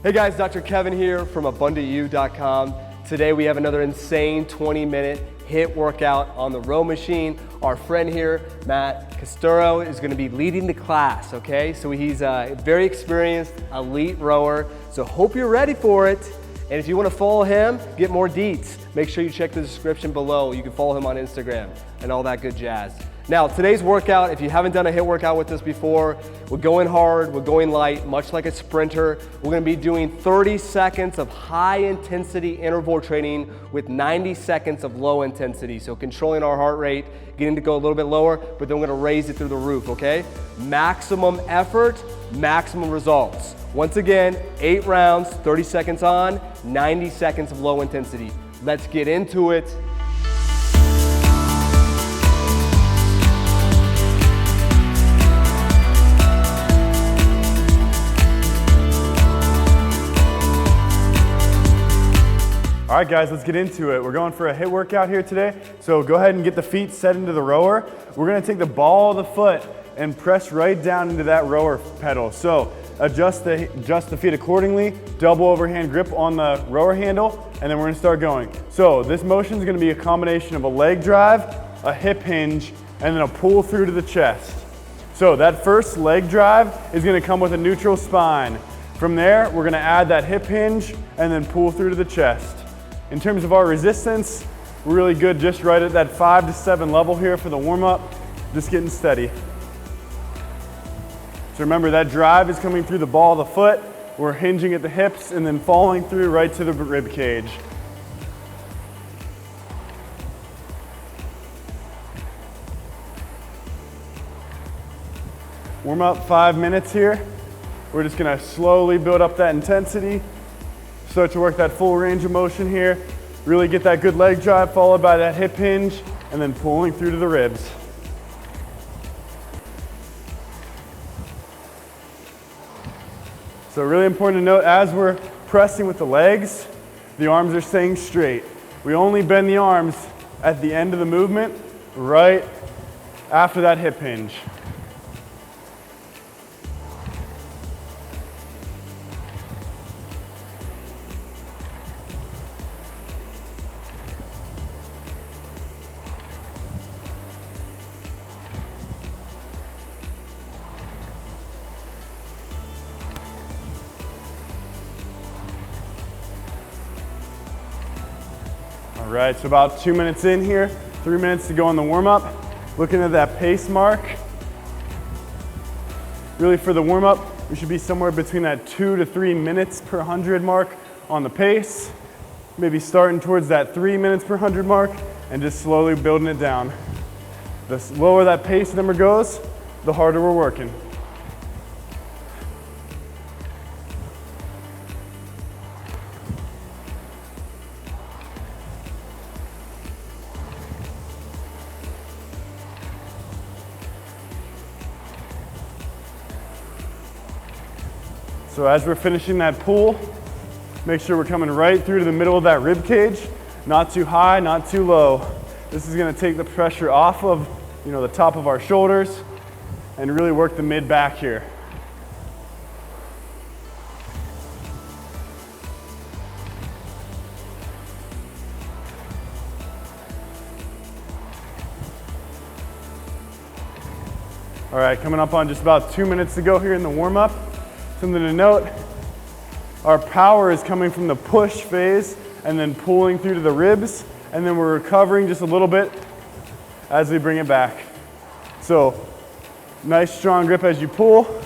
Hey guys, Dr. Kevin here from AbundantU.com. Today we have another insane 20-minute HIIT workout on the row machine. Our friend here, Matt Casturo, is going to be leading the class, okay? So he's a very experienced elite rower, so hope you're ready for it. And if you want to follow him, get more deets, make sure you check the description below. You can follow him on Instagram and all that good jazz. Now, today's workout, if you haven't done a HIIT workout with us before, we're going hard, we're going light, much like a sprinter. We're going to be doing 30 seconds of high intensity interval training with 90 seconds of low intensity. So controlling our heart rate, getting to go a little bit lower, but then we're going to raise it through the roof, okay? Maximum effort, maximum results. Once again, 8 rounds, 30 seconds on, 90 seconds of low intensity. Let's get into it. All right guys, let's get into it. We're going for a HIIT workout here today. So go ahead and get the feet set into the rower. We're gonna take the ball of the foot and press right down into that rower pedal. So adjust the feet accordingly, double overhand grip on the rower handle, and then we're gonna start going. So this motion is gonna be a combination of a leg drive, a hip hinge, and then a pull through to the chest. So that first leg drive is gonna come with a neutral spine. From there, we're gonna add that hip hinge and then pull through to the chest. In terms of our resistance, we're really good just right at that 5 to 7 level here for the warm up, just getting steady. So remember that drive is coming through the ball of the foot, we're hinging at the hips and then falling through right to the rib cage. Warm up 5 minutes here. We're just gonna slowly build up that intensity. Start to work that full range of motion here. Really get that good leg drive followed by that hip hinge and then pulling through to the ribs. So really important to note as we're pressing with the legs, the arms are staying straight. We only bend the arms at the end of the movement, right after that hip hinge. All right, so about 2 minutes in here, 3 minutes to go on the warm up. Looking at that pace mark. Really for the warm up, we should be somewhere between that 2 to 3 minutes per 100 mark on the pace. Maybe starting towards that 3 minutes per 100 mark and just slowly building it down. The lower that pace number goes, the harder we're working. So as we're finishing that pull, make sure we're coming right through to the middle of that rib cage, not too high, not too low. This is gonna take the pressure off of, the top of our shoulders and really work the mid back here. All right, coming up on just about 2 minutes to go here in the warm up. Something to note, our power is coming from the push phase and then pulling through to the ribs, and then we're recovering just a little bit as we bring it back. So, nice strong grip as you pull,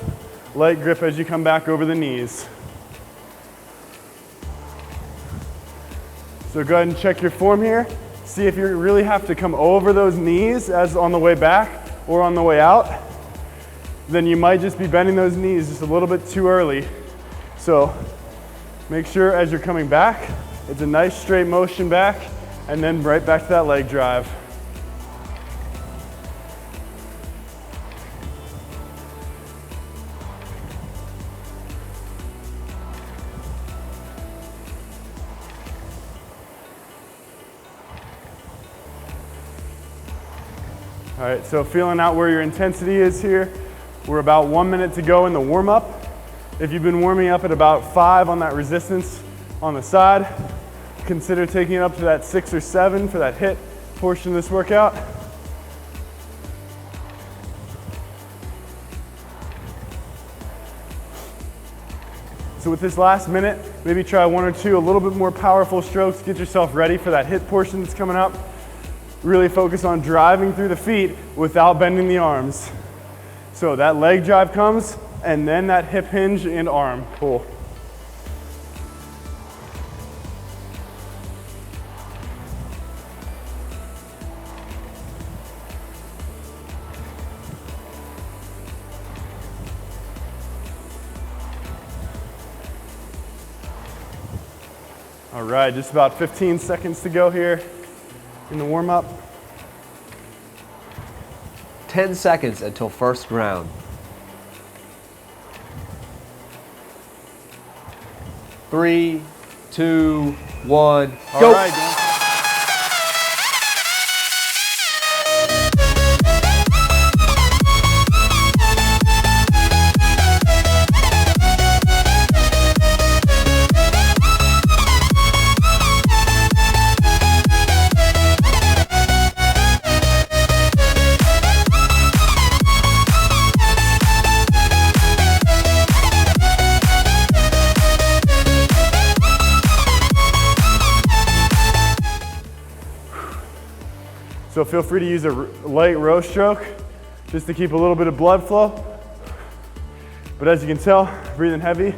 light grip as you come back over the knees. So go ahead and check your form here. See if you really have to come over those knees as on the way back or on the way out. Then you might just be bending those knees just a little bit too early. So make sure as you're coming back, it's a nice straight motion back and then right back to that leg drive. All right, so feeling out where your intensity is here. We're about 1 minute to go in the warm-up. If you've been warming up at about 5 on that resistance on the side, consider taking it up to that 6 or 7 for that HIIT portion of this workout. So with this last minute, maybe try 1 or 2 a little bit more powerful strokes. Get yourself ready for that HIIT portion that's coming up. Really focus on driving through the feet without bending the arms. So that leg drive comes, and then that hip hinge and arm pull. All right, just about 15 seconds to go here in the warm-up. 10 seconds until first round. 3, 2, 1, go. All right, so feel free to use a light row stroke just to keep a little bit of blood flow. But as you can tell, breathing heavy.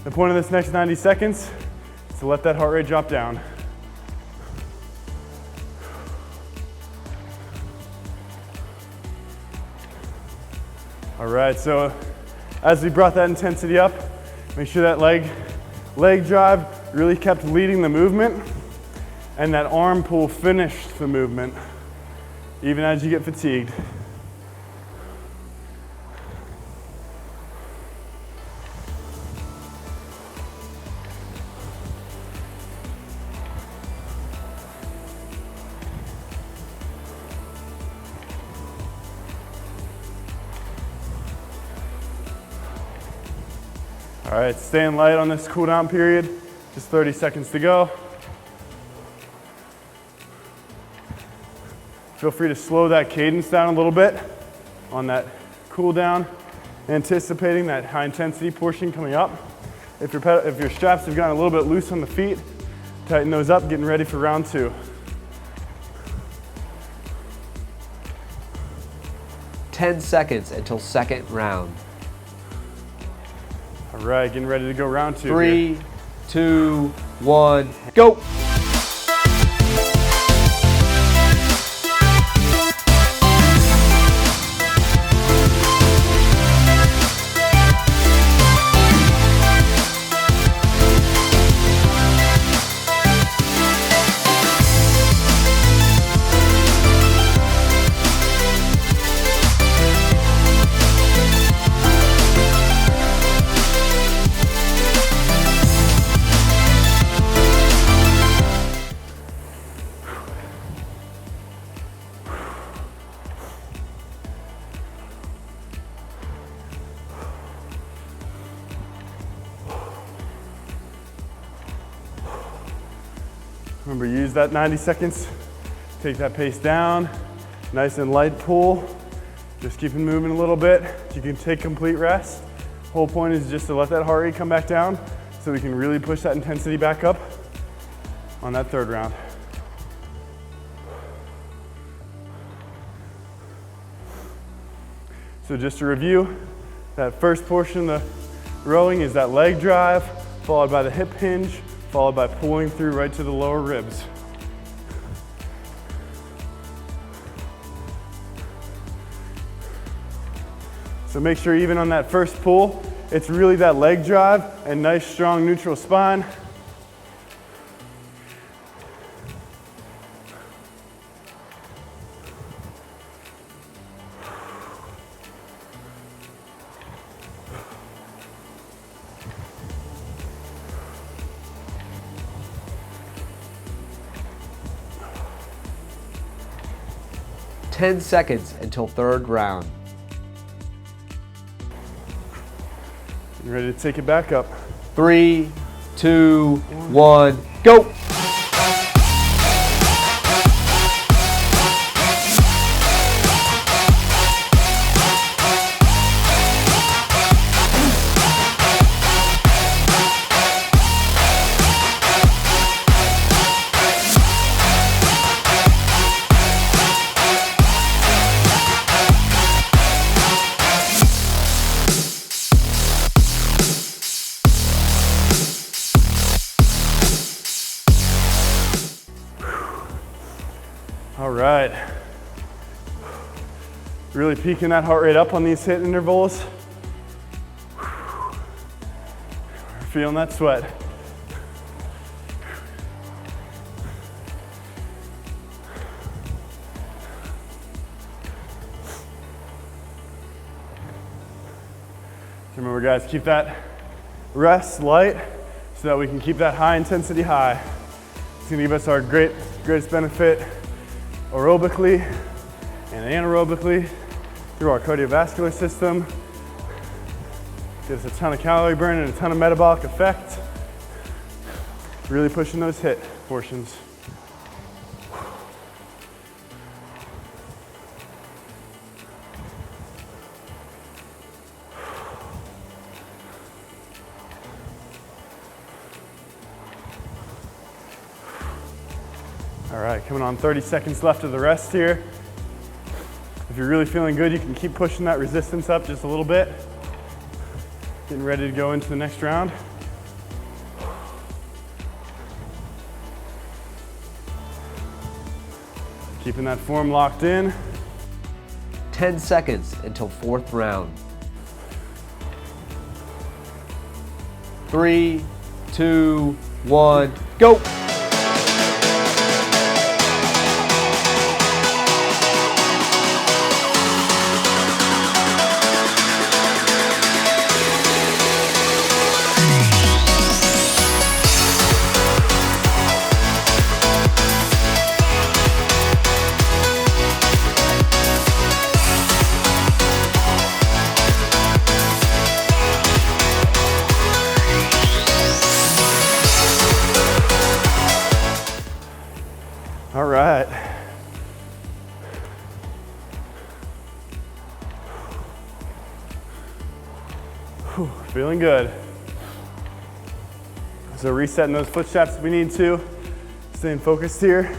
The point of this next 90 seconds is to let that heart rate drop down. All right, so as we brought that intensity up, make sure that leg drive really kept leading the movement, and that arm pull finished the movement, even as you get fatigued. All right, staying light on this cool down period, just 30 seconds to go. Feel free to slow that cadence down a little bit on that cool down, anticipating that high intensity portion coming up. If your straps have gotten a little bit loose on the feet, tighten those up, getting ready for round 2. 10 seconds until second round. All right, getting ready to go round 2. 3, 2, 1, go. Remember, use that 90 seconds, take that pace down, nice and light pull, just keep it moving a little bit. You can take complete rest. Whole point is just to let that heart rate come back down so we can really push that intensity back up on that third round. So just to review, that first portion of the rowing is that leg drive, followed by the hip hinge, followed by pulling through right to the lower ribs. So make sure even on that first pull, it's really that leg drive and nice strong neutral spine. Ten seconds until third round. You're ready to take it back up. 3, 2, 1, go. All right. Really peaking that heart rate up on these HIIT intervals. Feeling that sweat. Remember guys, keep that rest light so that we can keep that high intensity high. It's gonna give us our greatest benefit aerobically and anaerobically through our cardiovascular system. Gives us a ton of calorie burn and a ton of metabolic effect. Really pushing those HIIT portions. All right, coming on 30 seconds left of the rest here. If you're really feeling good, you can keep pushing that resistance up just a little bit. Getting ready to go into the next round. Keeping that form locked in. 10 seconds until fourth round. 3, 2, 1, go. All right. Whew, feeling good. So resetting those foot straps if we need to. Staying focused here.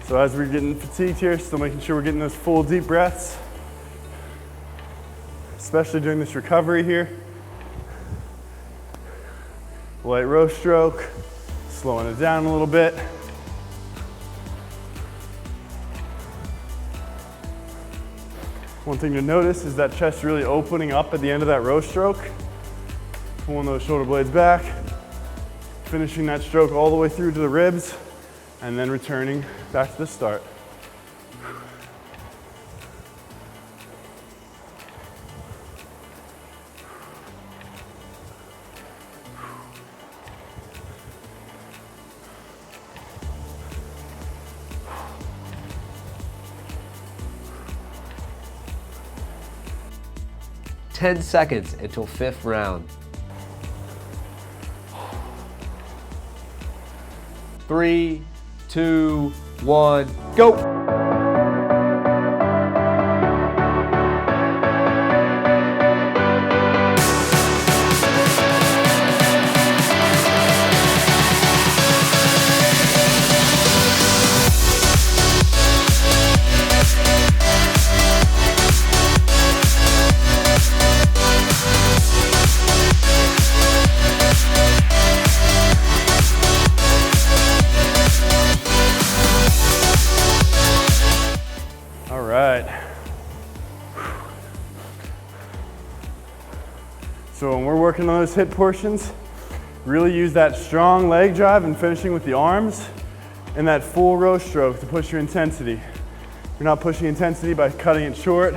So as we're getting fatigued here, still making sure we're getting those full deep breaths, especially during this recovery here. Light row stroke, slowing it down a little bit. One thing to notice is that chest really opening up at the end of that row stroke. Pulling those shoulder blades back, finishing that stroke all the way through to the ribs, and then returning back to the start. Ten seconds until fifth round. 3, 2, 1, go. So when we're working on those HIIT portions, really use that strong leg drive and finishing with the arms and that full row stroke to push your intensity. You're not pushing intensity by cutting it short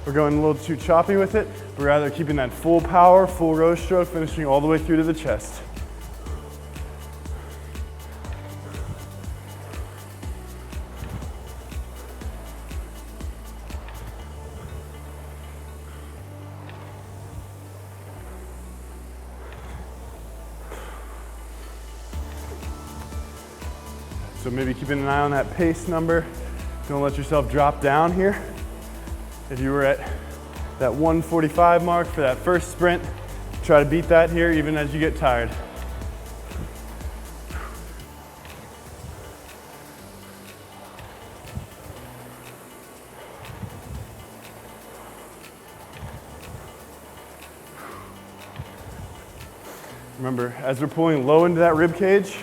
or going a little too choppy with it, but rather keeping that full power, full row stroke, finishing all the way through to the chest. So maybe keeping an eye on that pace number. Don't let yourself drop down here. If you were at that 145 mark for that first sprint, try to beat that here even as you get tired. Remember, as we're pulling low into that rib cage,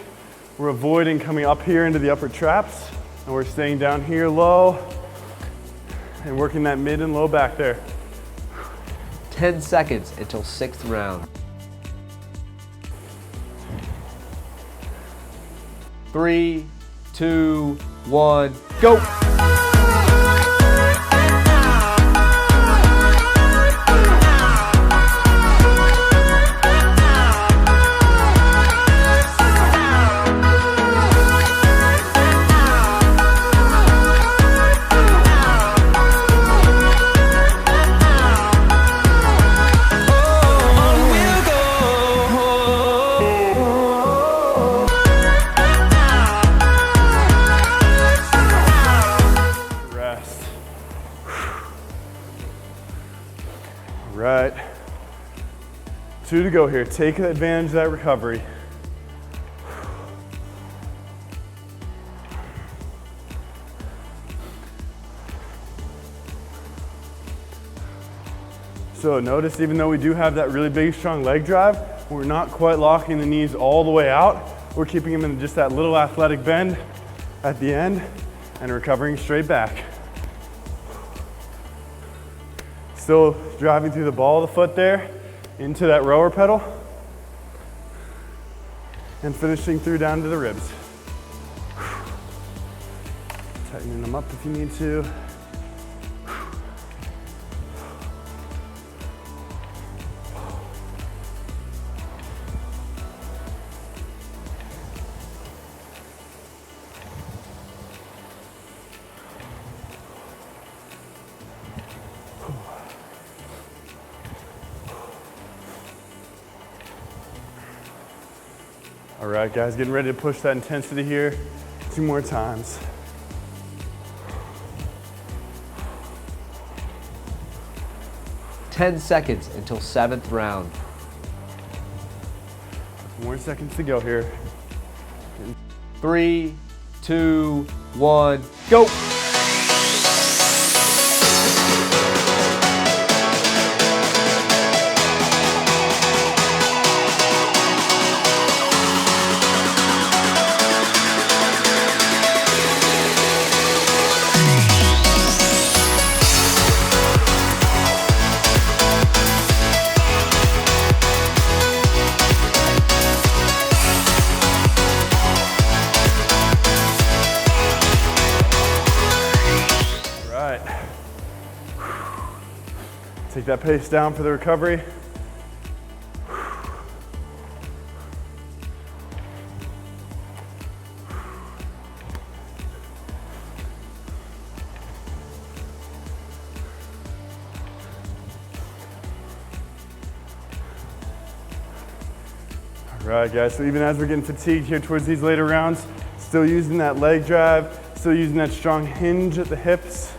we're avoiding coming up here into the upper traps, and we're staying down here low and working that mid and low back there. 10 seconds until 6th round. 3, 2, 1, go! Right. 2 to go here. Take advantage of that recovery. So notice, even though we do have that really big, strong leg drive, we're not quite locking the knees all the way out. We're keeping them in just that little athletic bend at the end and recovering straight back. Still driving through the ball of the foot there into that rower pedal and finishing through down to the ribs. Tightening them up if you need to. All right, guys, getting ready to push that intensity here 2 more times. Ten seconds until 7th round. More seconds to go here. 3, 2, 1, go! Take that pace down for the recovery. All right, guys, so even as we're getting fatigued here towards these later rounds, still using that leg drive, still using that strong hinge at the hips.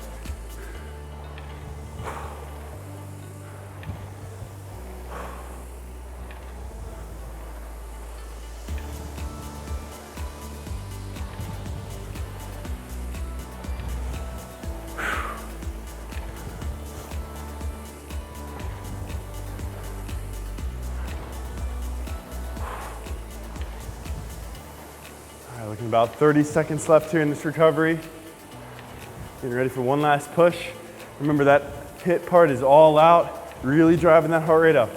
Looking about 30 seconds left here in this recovery. Getting ready for one last push. Remember that HIIT part is all out, really driving that heart rate up.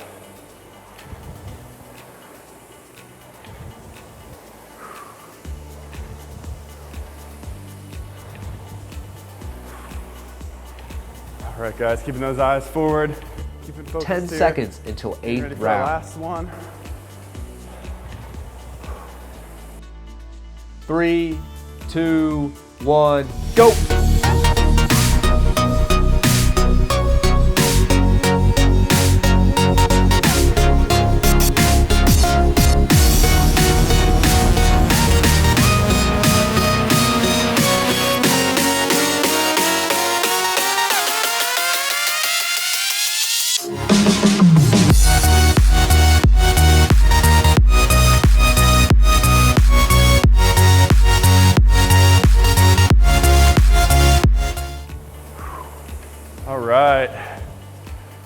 All right, guys, keeping those eyes forward. Keeping focused 10 here. seconds until Getting 8th ready for our round. last one. 3, 2, 1, go!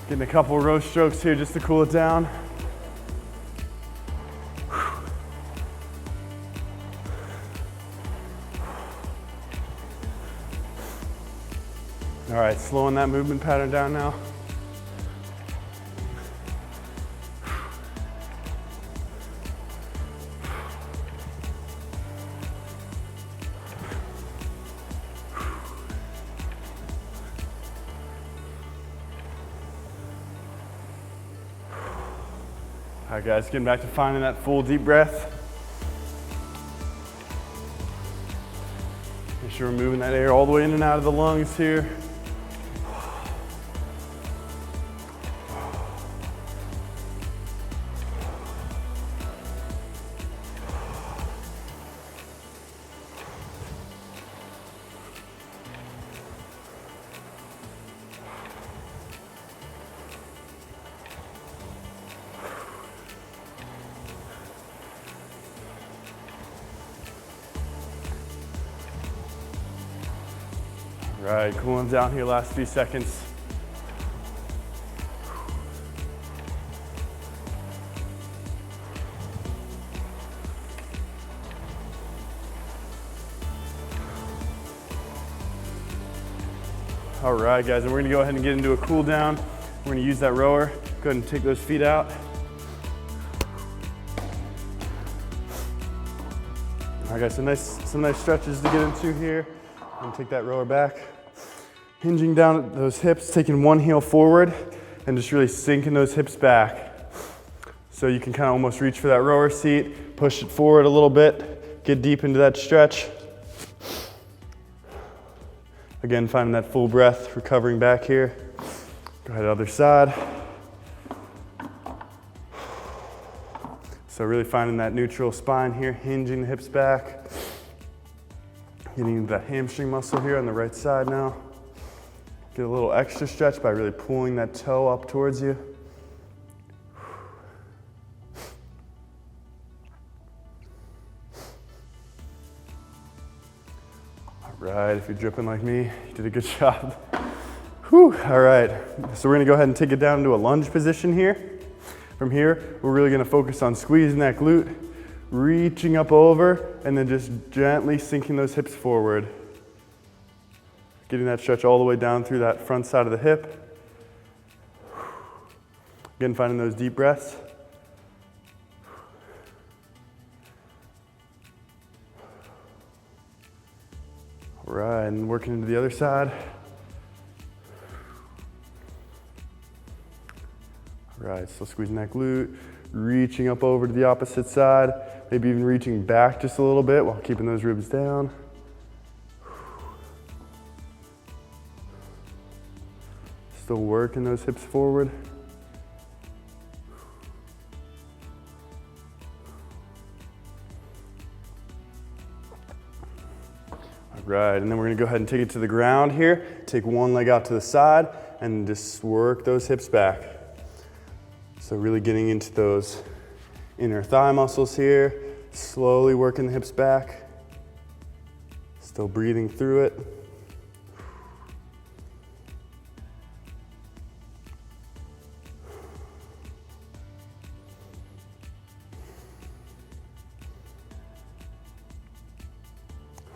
Getting a couple row strokes here just to cool it down. All right, slowing that movement pattern down now. All right, guys, getting back to finding that full deep breath. Make sure we're moving that air all the way in and out of the lungs here. All right, cooling down here last few seconds. All right, guys, and we're gonna go ahead and get into a cool down. We're gonna use that rower. Go ahead and take those feet out. All right, guys, some nice stretches to get into here. And take that rower back. Hinging down at those hips, taking one heel forward and just really sinking those hips back. So you can kind of almost reach for that rower seat, push it forward a little bit, get deep into that stretch. Again, finding that full breath, recovering back here. Go ahead, other side. So really finding that neutral spine here, hinging the hips back. Getting into that hamstring muscle here on the right side now. Get a little extra stretch by really pulling that toe up towards you. All right, if you're dripping like me, you did a good job. Whew. All right, so we're gonna go ahead and take it down into a lunge position here. From here, we're really gonna focus on squeezing that glute, reaching up over, and then just gently sinking those hips forward. Getting that stretch all the way down through that front side of the hip. Again, finding those deep breaths. All right, and working into the other side. All right, so squeezing that glute, reaching up over to the opposite side, maybe even reaching back just a little bit while keeping those ribs down. Still working those hips forward. All right, and then we're gonna go ahead and take it to the ground here. Take one leg out to the side and just work those hips back. So really getting into those inner thigh muscles here, slowly working the hips back. Still breathing through it.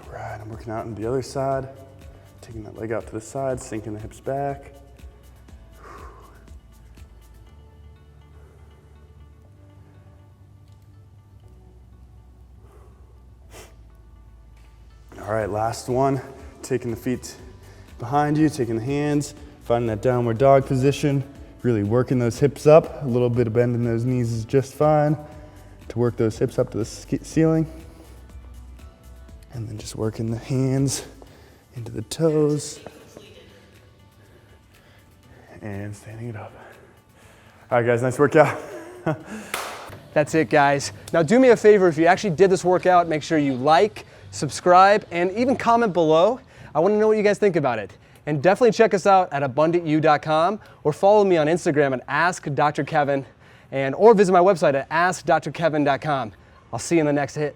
All right, I'm working out on the other side, taking that leg out to the side, sinking the hips back. All right, last one. Taking the feet behind you, taking the hands, finding that downward dog position, really working those hips up. A little bit of bend in those knees is just fine to work those hips up to the ceiling. And then just working the hands into the toes and standing it up. All right, guys, nice workout. That's it, guys. Now do me a favor, if you actually did this workout, make sure you like, subscribe, and even comment below. I want to know what you guys think about it. And definitely check us out at abundantu.com or follow me on Instagram at AskDrKevin or visit my website at askdrkevin.com. I'll see you in the next hit.